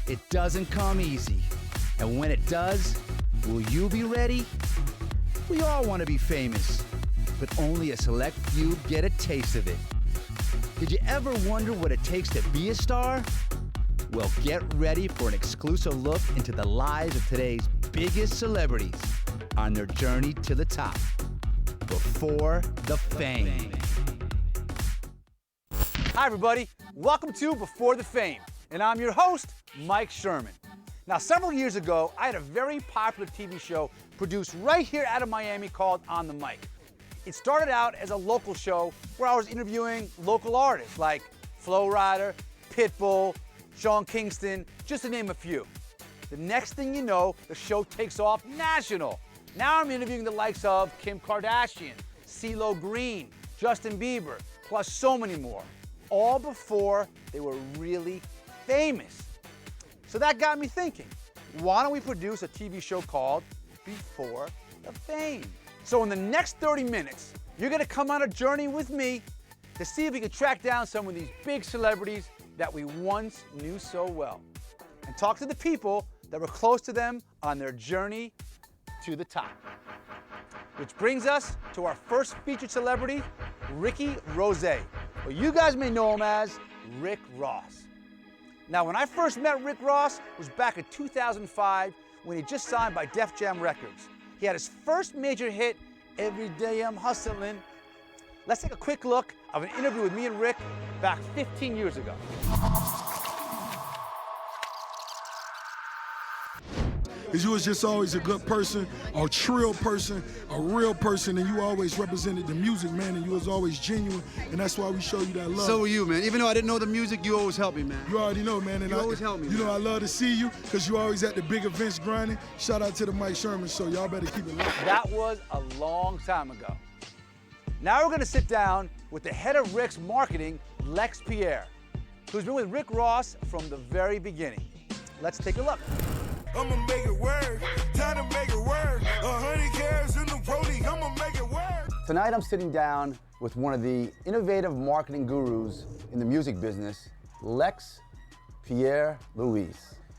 it doesn't come easy. And when it does, will you be ready? We all want to be famous, but only a select few get a taste of it. Did you ever wonder what it takes to be a star? Well, get ready for an exclusive look into the lives of today's biggest celebrities on their journey to the top. Before the Fame. Hi, everybody. Welcome to Before the Fame, and I'm your host, Mike Sherman. Now, several years ago, I had a very popular TV show produced right here out of Miami called On the Mic. It started out as a local show where I was interviewing local artists like Flo Rida, Pitbull, Sean Kingston, just to name a few. The next thing you know, the show takes off national. Now I'm interviewing the likes of Kim Kardashian, CeeLo Green, Justin Bieber, plus so many more, all before they were really famous. So that got me thinking, why don't we produce a TV show called Before the Fame? So in the next 30 minutes, you're gonna come on a journey with me to see if we can track down some of these big celebrities that we once knew so well, and talk to the people that were close to them on their journey to the top. Which brings us to our first featured celebrity, Ricky Rose, or you guys may know him as Rick Ross. Now, when I first met Rick Ross was back in 2005 when he just signed by Def Jam Records. He had his first major hit, Every Day I'm Hustling. Let's take a quick look of an interview with me and Rick back 15 years ago. Because you was just always a good person, a trill person, a real person, and you always represented the music, man, and you was always genuine, and that's why we show you that love. So were you, man. Even though I didn't know the music, you always helped me, man. You already know, man. And you always help me, You man. know I love to see you, because you always at the big events grinding. Shout out to the Mike Sherman Show. Y'all better keep it locked. That was a long time ago. Now we're gonna sit down with the head of Rick's marketing, Lex Pierre, who's been with Rick Ross from the very beginning. Let's take a look. I'ma make it work, time to make it work. 100 carats in the rollie, I'ma make it work. Tonight I'm sitting down with one of the innovative marketing gurus in the music business, Lex Pierre Louis.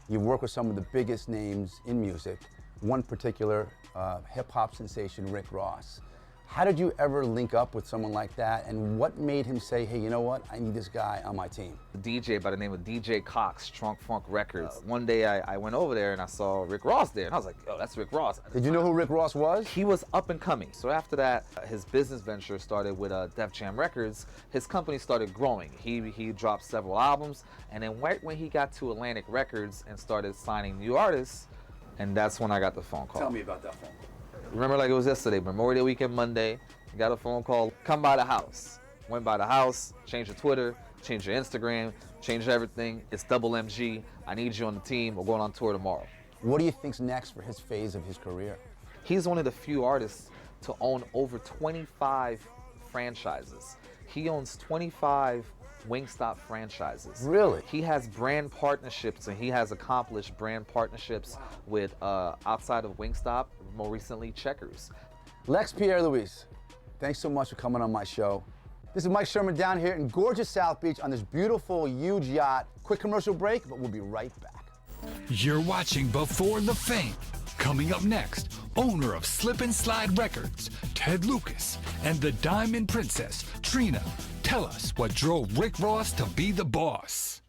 You've worked with some of the biggest names in music, one particular hip-hop sensation, Rick Ross. How did you ever link up with someone like that, and what made him say, hey, you know what, I need this guy on my team? A DJ by the name of DJ Cox, Trunk Funk Records. One day I went over there and I saw Rick Ross there, and I was like, yo, that's Rick Ross. Did you know who Rick Ross was? He was up and coming. So after that, his business venture started with Def Jam Records. His company started growing. He dropped several albums, and then right when he got to Atlantic Records and started signing new artists, and that's when I got the phone call. Tell me about that phone call. Remember like it was yesterday, Memorial Day weekend Monday, got a phone call, come by the house. Went by the house, changed your Twitter, changed your Instagram, changed everything. It's double MG, I need you on the team, we're going on tour tomorrow. What do you think's next for his phase of his career? He's one of the few artists to own over 25 franchises. He owns 25 Wingstop franchises. Really? He has brand partnerships, and he has accomplished brand partnerships with outside of Wingstop, more recently Checkers. Lex Pierre Louis, thanks so much for coming on my show. This is Mike Sherman down here in gorgeous South Beach on this beautiful, huge yacht. Quick commercial break, but we'll be right back. You're watching Before the Fame. Coming up next, owner of Slip and Slide Records, Ted Lucas, and the Diamond Princess, Trina. Tell us what drove Rick Ross to be the boss.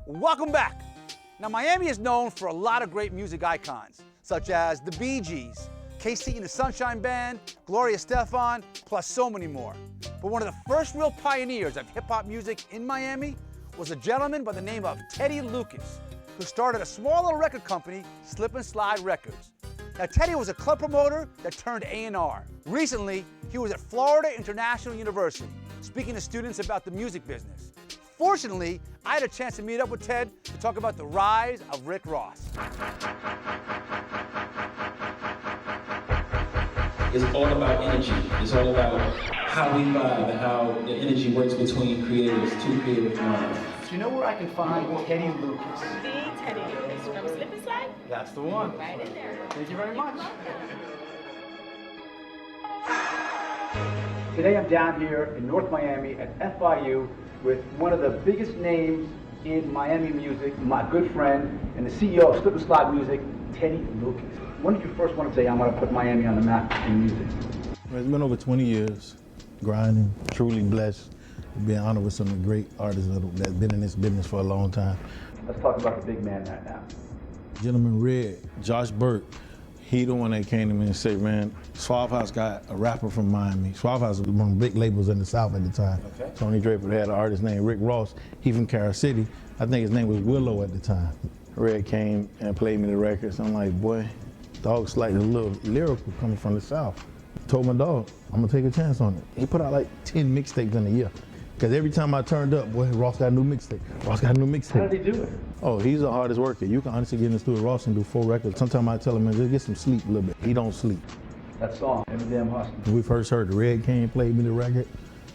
Welcome back. Now, Miami is known for a lot of great music icons, such as the Bee Gees, KC and the Sunshine Band, Gloria Estefan, plus so many more. But one of the first real pioneers of hip-hop music in Miami was a gentleman by the name of Teddy Lucas, who started a small little record company, Slip and Slide Records. Now, Teddy was a club promoter that turned A&R. Recently, he was at Florida International University, speaking to students about the music business. Fortunately, I had a chance to meet up with Ted to talk about the rise of Rick Ross. It's all about energy. It's all about how we vibe and how the energy works between creatives, two creative minds. Do you know where I can find Teddy Lucas? The Teddy Lucas from Slip and Slide? That's the one. Right in there. Thank you very much. Today I'm down here in North Miami at FIU with one of the biggest names in Miami music, my good friend and the CEO of Slip and Slide Music, Teddy Lucas. When did you first want to say, I'm going to put Miami on the map in music? Well, it's been over 20 years, grinding, truly blessed, being honored with some of the great artists that's been in this business for a long time. Let's talk about the big man right now. Gentleman Red, Josh Burke, he the one that came to me and said, man, Suave House got a rapper from Miami. Suave House was one of the big labels in the South at the time. Okay. Tony Draper had an artist named Rick Ross. He from Carol City. I think his name was Willow at the time. Red came and played me the records. I'm like, boy, dog's like a little lyrical coming from the South. Told my dog, I'm gonna take a chance on it. He put out like 10 mixtapes in a year. Because every time I turned up, boy, Ross got a new mixtape. Ross got a new mixtape. How did he do it? Oh, he's the hardest worker. You can honestly get in the studio with Ross and do 4 records. Sometimes I tell him, man, just get some sleep a little bit. He don't sleep. That song, Every Damn Hustler. When we first heard the Red came and played me the record,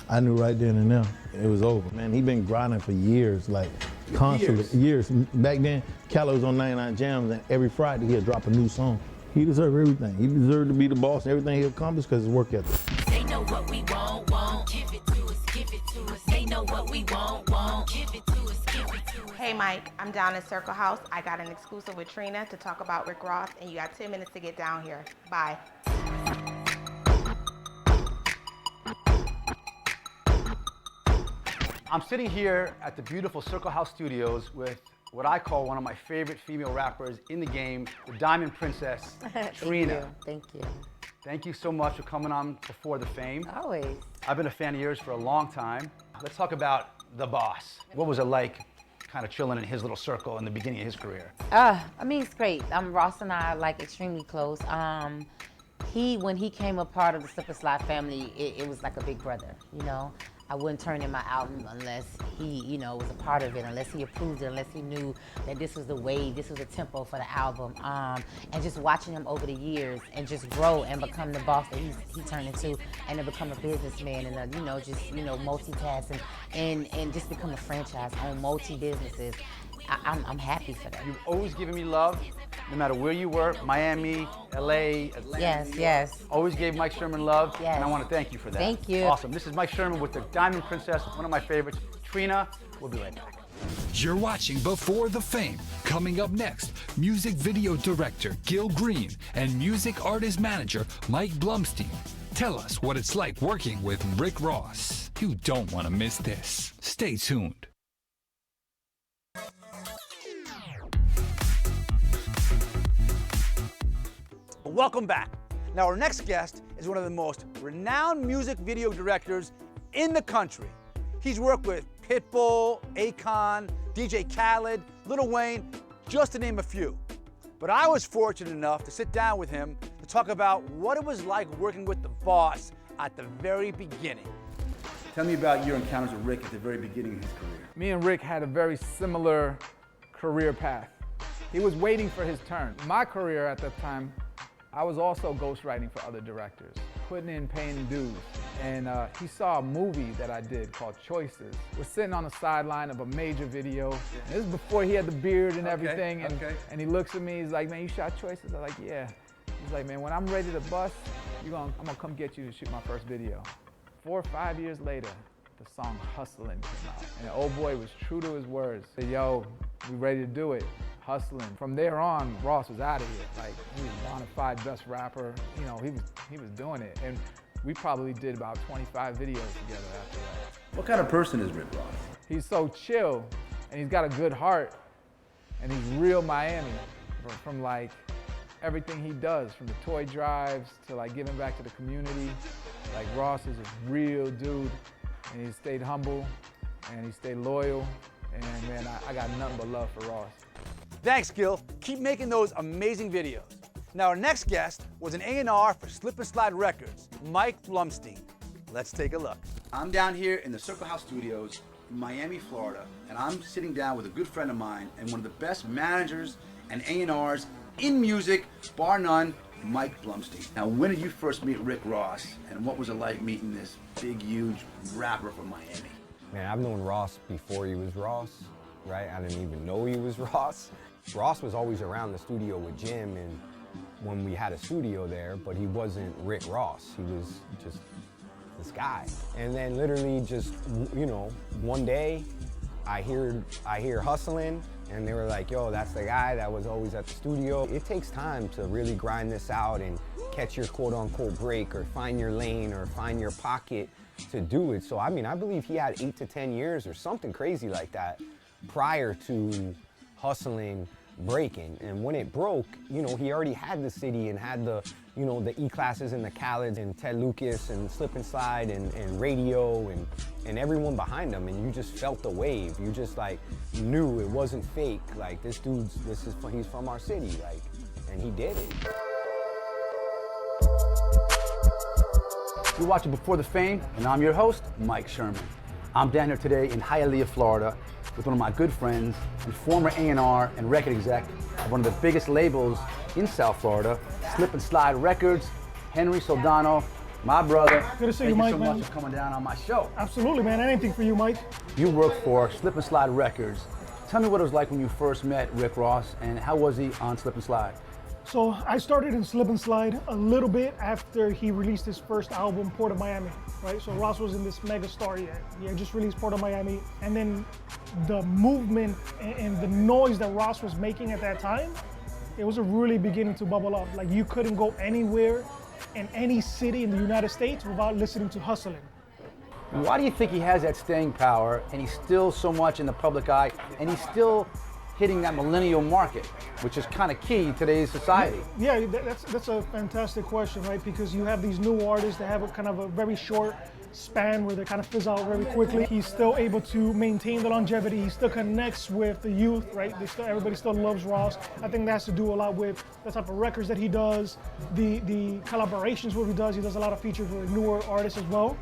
I knew right then and there it was over. Man, he been grinding for years, like constantly. Years. Back then, Cali was on 99 Jams, and every Friday he'd drop a new song. He deserved everything. He deserved to be the boss and everything he accomplished because his work ethic. They know what we want, give it to us, give it to us. They know what we want, give it to us, give it to us. Hey Mike, I'm down at Circle House. I got an exclusive with Trina to talk about Rick Ross, and you got 10 minutes to get down here. Bye. I'm sitting here at the beautiful Circle House Studios with what I call one of my favorite female rappers in the game, the Diamond Princess, Trina. Thank you. Thank you so much for coming on Before the Fame. Always. I've been a fan of yours for a long time. Let's talk about the boss. What was it like kind of chilling in his little circle in the beginning of his career? I mean, it's great. Ross and I are like extremely close. When he came a part of the Slip and Slide family, it was like a big brother, you know? I wouldn't turn in my album unless he, you know, was a part of it, unless he approved it, unless he knew that this was the wave, this was the tempo for the album. And just watching him over the years and just grow and become the boss that he turned into, and to become a businessman and multitask and just become a franchise, own multi-businesses. I'm happy for that. You've always given me love, no matter where you were, Miami, LA, Atlanta. Yes, yes. Always gave Mike Sherman love, yes. and I want to thank you for that. Thank you. Awesome. This is Mike Sherman with the Diamond Princess, one of my favorites, Trina. We'll be right back. You're watching Before the Fame. Coming up next, music video director Gil Green and music artist manager Mike Blumstein tell us what it's like working with Rick Ross. You don't want to miss this. Stay tuned. Welcome back. Now our next guest is one of the most renowned music video directors in the country. He's worked with Pitbull, Akon, DJ Khaled, Lil Wayne, just to name a few. But I was fortunate enough to sit down with him to talk about what it was like working with the boss at the very beginning. Tell me about your encounters with Rick at the very beginning of his career. Me and Rick had a very similar career path. He was waiting for his turn. My career at that time, I was also ghostwriting for other directors, putting in paying dues. And he saw a movie that I did called Choices. We're sitting on the sideline of a major video. This is before he had the beard and everything. And he looks at me, he's like, man, you shot Choices? I'm like, yeah. He's like, man, when I'm ready to bust, I'm gonna come get you to shoot my first video. 4 or 5 years later, the song Hustlin' came out. And the old boy was true to his words. He said, yo, we ready to do it. Hustling. From there on, Ross was out of here. Like, he was bona fide best rapper. You know, he was doing it. And we probably did about 25 videos together after that. What kind of person is Rick Ross? He's so chill, and he's got a good heart, and he's real Miami. From like everything he does, from the toy drives to like giving back to the community. Like, Ross is a real dude, and he stayed humble, and he stayed loyal. And man, I got nothing but love for Ross. Thanks, Gil. Keep making those amazing videos. Now, our next guest was an A&R for Slip and Slide Records, Mike Blumstein. Let's take a look. I'm down here in the Circle House Studios in Miami, Florida, and I'm sitting down with a good friend of mine and one of the best managers and A&Rs in music, bar none, Mike Blumstein. Now, when did you first meet Rick Ross, and what was it like meeting this big, huge rapper from Miami? Man, I've known Ross before he was Ross, right? I didn't even know he was Ross. Ross was always around the studio with Jim, and when we had a studio there, but he wasn't Rick Ross. He was just the this guy. And then literally just, you know, one day I hear hustling, and they were like, yo, that's the guy that was always at the studio. It takes time to really grind this out and catch your quote unquote break or find your lane or find your pocket to do it. So I mean, I believe he had 8 to 10 years or something crazy like that prior to hustling breaking. And when it broke, you know, he already had the city and had the, you know, the E-Classes and the Khaled's and Ted Lucas and Slip and Slide and Radio and everyone behind him, and you just felt the wave. You just like knew it wasn't fake. Like he's from our city, like, and he did it. You're watching Before the Fame, and I'm your host, Mike Sherman. I'm down here today in Hialeah, Florida, with one of my good friends and former A&R and record exec of one of the biggest labels in South Florida, Slip and Slide Records, Henry Soldano, my brother. Good to see you, Mike. Thank you so much for coming down on my show. Absolutely, man. Anything for you, Mike. You work for Slip and Slide Records. Tell me what it was like when you first met Rick Ross, and how was he on Slip and Slide? So I started in Slip and Slide a little bit after he released his first album, Port of Miami, right? So Ross was in this mega star yet. He had just released Port of Miami, and then the movement and the noise that Ross was making at that time, it was really beginning to bubble up. Like you couldn't go anywhere in any city in the United States without listening to Hustlin'. Why do you think he has that staying power, and he's still so much in the public eye, and he's still hitting that millennial market, which is kind of key in today's society? Yeah, that's a fantastic question, right? Because you have these new artists that have a kind of a very short span where they kind of fizz out very quickly. He's still able to maintain the longevity. He still connects with the youth, right? Everybody still loves Ross. I think that has to do a lot with the type of records that he does, the collaborations where he does. He does a lot of features with newer artists as well.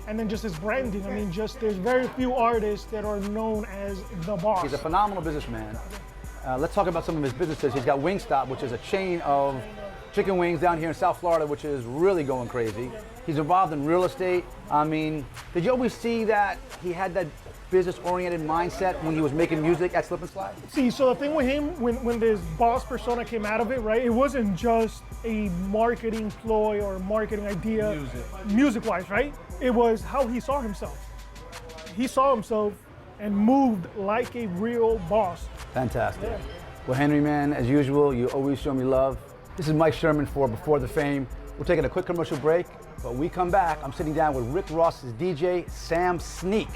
And then just his branding. I mean, there's very few artists that are known as the boss. He's a phenomenal businessman. Let's talk about some of his businesses. He's got Wingstop, which is a chain of chicken wings down here in South Florida, which is really going crazy. He's involved in real estate. I mean, did you always see that he had that business-oriented mindset when he was making music at Slip and Slide? See, so the thing with him, when this boss persona came out of it, right, it wasn't just a marketing ploy or marketing idea, music-wise, right? It was how he saw himself. He saw himself and moved like a real boss. Fantastic. Yeah. Well, Henry, man, as usual, you always show me love. This is Mike Sherman for Before the Fame. We're taking a quick commercial break, but when we come back, I'm sitting down with Rick Ross's DJ, Sam Sneak.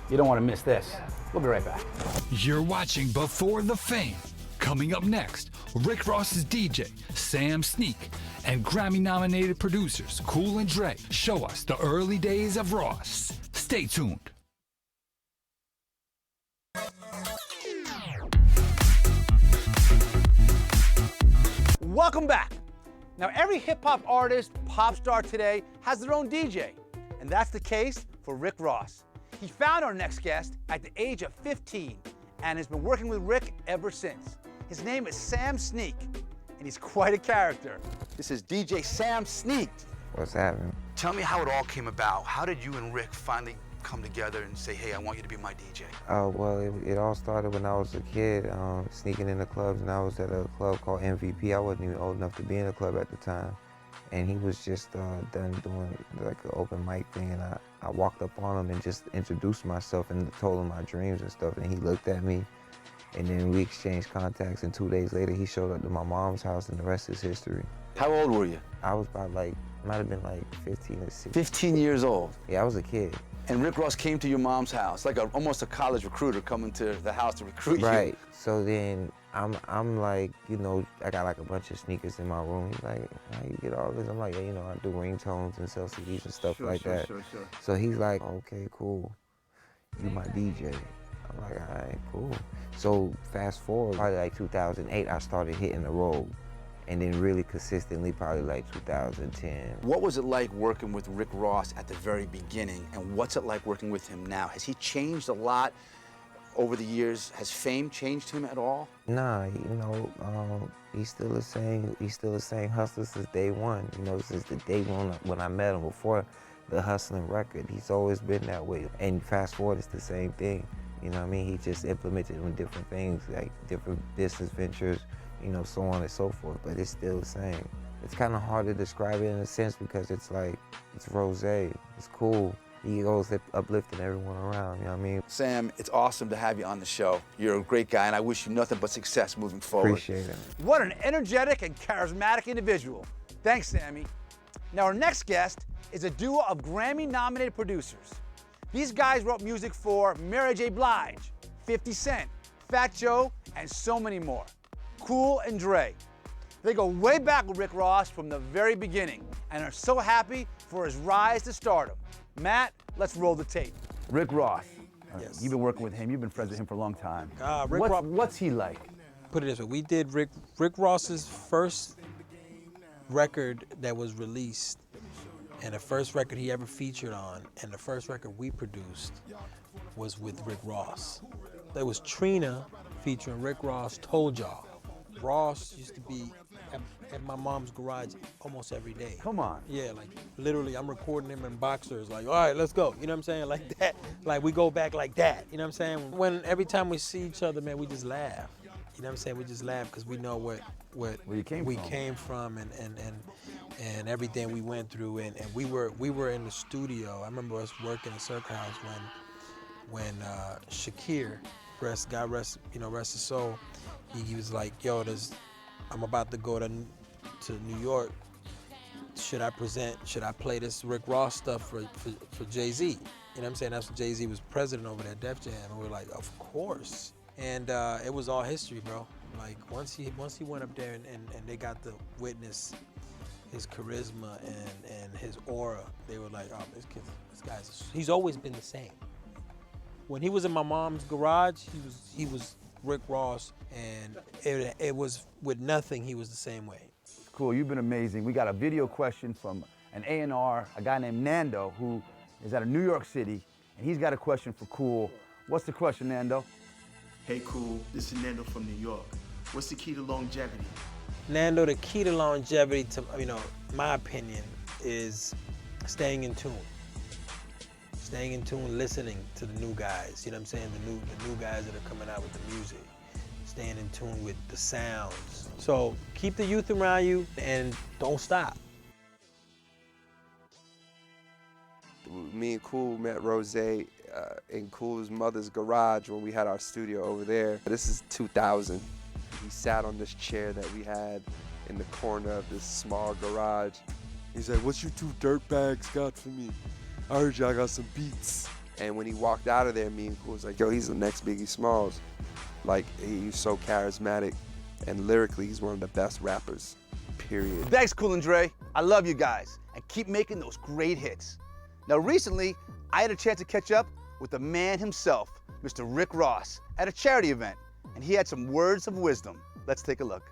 You don't want to miss this. We'll be right back. You're watching Before the Fame. Coming up next, Rick Ross's DJ, Sam Sneak, and Grammy-nominated producers Cool and Dre show us the early days of Ross. Stay tuned. Welcome back. Now, every hip-hop artist, pop star today has their own DJ, and that's the case for Rick Ross. He found our next guest at the age of 15 and has been working with Rick ever since. His name is Sam Sneak, and he's quite a character. This is DJ Sam Sneak. What's happening? Tell me how it all came about. How did you and Rick finally come together and say, hey, I want you to be my DJ? Well, it all started when I was a kid, sneaking in the clubs, and I was at a club called MVP. I wasn't even old enough to be in a club at the time. And he was just done doing like an open mic thing, and I walked up on him and just introduced myself and told him my dreams and stuff, and he looked at me, and then we exchanged contacts, and 2 days later he showed up to my mom's house, and the rest is history. How old were you? I was about might have been like 15 or 16. 15 years old. Yeah, I was a kid. And Rick Ross came to your mom's house, like almost a college recruiter coming to the house to recruit you. Right. So then I'm like, you know, I got like a bunch of sneakers in my room. He's like, how you get all this? I'm like, yeah, you know, I do ringtones and sell CDs and stuff like that. Sure. So he's like, okay, cool. You my DJ. I'm like, all right, cool. So fast forward, probably like 2008, I started hitting the road. And then really consistently, probably like 2010. What was it like working with Rick Ross at the very beginning, and what's it like working with him now? Has he changed a lot over the years? Has fame changed him at all? Nah, you know, he's still the same. He's still the same hustler since day one. You know, since the day one when I met him before the Hustling record, he's always been that way. And fast forward, it's the same thing. You know what I mean? He just implemented on different things, like different business ventures, you know, so on and so forth, but it's still the same. It's kind of hard to describe it in a sense because it's like, it's rosé. it's cool. He goes uplifting everyone around, you know what I mean? Sam, it's awesome to have you on the show. You're a great guy, and I wish you nothing but success moving forward. Appreciate it. What an energetic and charismatic individual. Thanks, Sammy. Now, our next guest is a duo of Grammy-nominated producers. These guys wrote music for Mary J. Blige, 50 Cent, Fat Joe, and so many more. Cool and Dre. They go way back with Rick Ross from the very beginning and are so happy for his rise to stardom. Matt, let's roll the tape. Rick Ross. Yes. You've been working with him. You've been friends with him for a long time. Rick What's he like? Put it this way, we did Rick Ross's first record that was released, and the first record he ever featured on, and the first record we produced was with Rick Ross. There was Trina featuring Rick Ross, Told Y'all. Ross used to be at my mom's garage almost every day. Come on. Yeah, like literally I'm recording him in boxers, like, all right, let's go. You know what I'm saying? Like that. Like we go back like that. You know what I'm saying? Every time we see each other, man, we just laugh. You know what I'm saying? We just laugh because we know where you came from and everything we went through, and we were in the studio. I remember us working in Circle House when Shakir, God rest his soul, he was like, yo, I'm about to go to New York. Should I play this Rick Ross stuff for Jay-Z? You know what I'm saying? That's when Jay-Z was president over there at Def Jam, and we were like, of course. And it was all history, bro. Like once he went up there and they got to witness his charisma and his aura, they were like, oh, this guy's, he's always been the same. When he was in my mom's garage, he was Rick Ross, and it was with nothing, he was the same way. Cool, you've been amazing. We got a video question from an A&R, a guy named Nando, who is out of New York City, and he's got a question for Cool. What's the question, Nando? Hey, Cool, this is Nando from New York. What's the key to longevity? Nando, the key to longevity, to my opinion, is staying in tune. Staying in tune, listening to the new guys, you know what I'm saying? The new guys that are coming out with the music. Staying in tune with the sounds. So keep the youth around you and don't stop. Me and Cool met Rose in Cool's mother's garage when we had our studio over there. This is 2000. He sat on this chair that we had in the corner of this small garage. He's like, what you two dirtbags got for me? I heard y'all got some beats. And when he walked out of there, me and Cool was like, yo, he's the next Biggie Smalls. Like, he's so charismatic, and lyrically, he's one of the best rappers, period. Thanks, Cool and Dre. I love you guys, and keep making those great hits. Now, recently, I had a chance to catch up with the man himself, Mr. Rick Ross, at a charity event, and he had some words of wisdom. Let's take a look.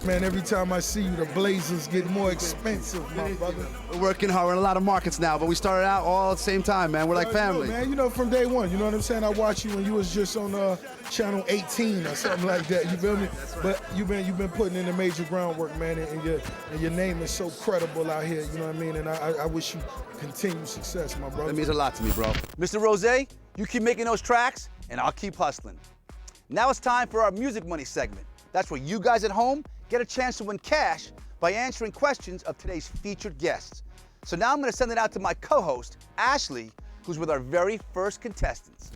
Man, every time I see you, the blazers get more expensive, my brother. We're working hard. We're in a lot of markets now, but we started out all at the same time, man. We're like family. Man, from day one, you know what I'm saying? I watched you when you was just on channel 18 or something like that, you feel me? But you've been putting in the major groundwork, man, and your name is so credible out here, you know what I mean? And I wish you continued success, my brother. That means a lot to me, bro. Mr. Rose, you keep making those tracks, and I'll keep hustling. Now it's time for our Music Money segment. That's where you guys at home get a chance to win cash by answering questions of today's featured guests. So now I'm gonna send it out to my co-host, Ashley, who's with our very first contestants.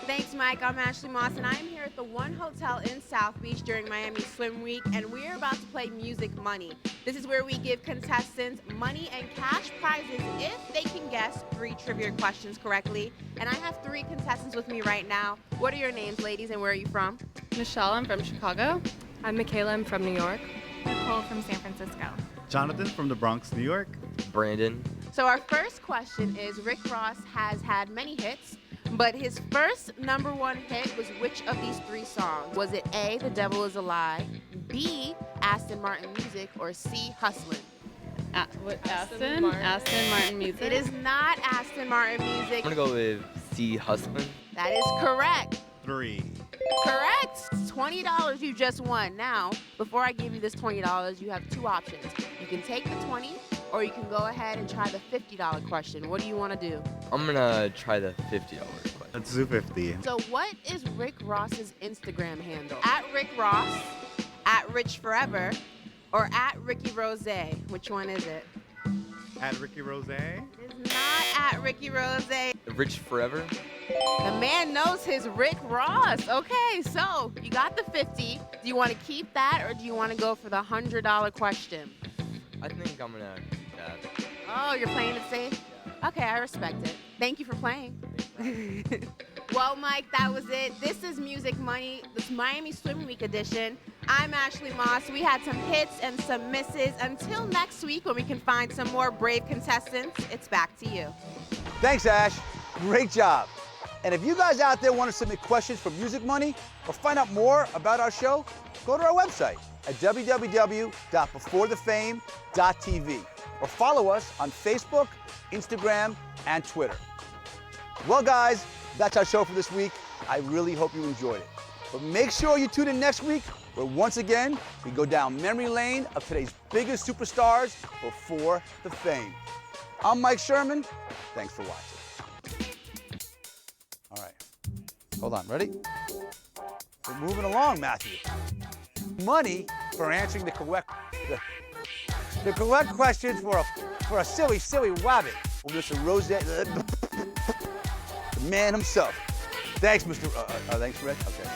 Thanks, Mike. I'm Ashley Moss, and I'm here at the One Hotel in South Beach during Miami Swim Week, and we're about to play Music Money. This is where we give contestants money and cash prizes if they can guess 3 trivia questions correctly. And I have 3 contestants with me right now. What are your names, ladies, and where are you from? Michelle, I'm from Chicago. I'm Michaela, I'm from New York. Nicole from San Francisco. Jonathan from the Bronx, New York. Brandon. So our first question is, Rick Ross has had many hits, but his first #1 hit was which of these 3 songs? Was it A, The Devil Is a Lie, B, Aston Martin Music, or C, Hustlin'? Aston Martin Music. It is not Aston Martin Music. I'm gonna go with C, Hustlin'. That is correct. 3. Correct. $20 you just won. Now, before I give you this $20, you have 2 options. You can take the 20, or you can go ahead and try the $50 question. What do you want to do? I'm gonna try the $50 question. Let's do 50. So what is Rick Ross's Instagram handle? At Rick Ross, at Rich Forever, or at Ricky Rose? Which one is it? At Ricky Rose? It is not at Ricky Rose. Rich forever. The man knows his Rick Ross. Okay, so you got the 50. Do you want to keep that or do you want to go for the $100 question? I think I'm gonna keep that. Oh, you're playing it safe? Okay, I respect it. Thank you for playing. Well, Mike, that was it. This is Music Money, this Miami Swim Week edition. I'm Ashley Moss. We had some hits and some misses. Until next week when we can find some more brave contestants, it's back to you. Thanks, Ash. Great job. And if you guys out there want to submit questions for Music Money or find out more about our show, go to our website at www.beforethefame.tv or follow us on Facebook, Instagram, and Twitter. Well, guys, that's our show for this week. I really hope you enjoyed it. But make sure you tune in next week where once again, we go down memory lane of today's biggest superstars before the fame. I'm Mike Sherman. Thanks for watching. All right, hold on, ready? We're moving along, Matthew. Money for answering the correct questions for a silly wabbit. Well, Mr. Rose, the man himself. Thanks, Mr. Thanks, Rick. Okay.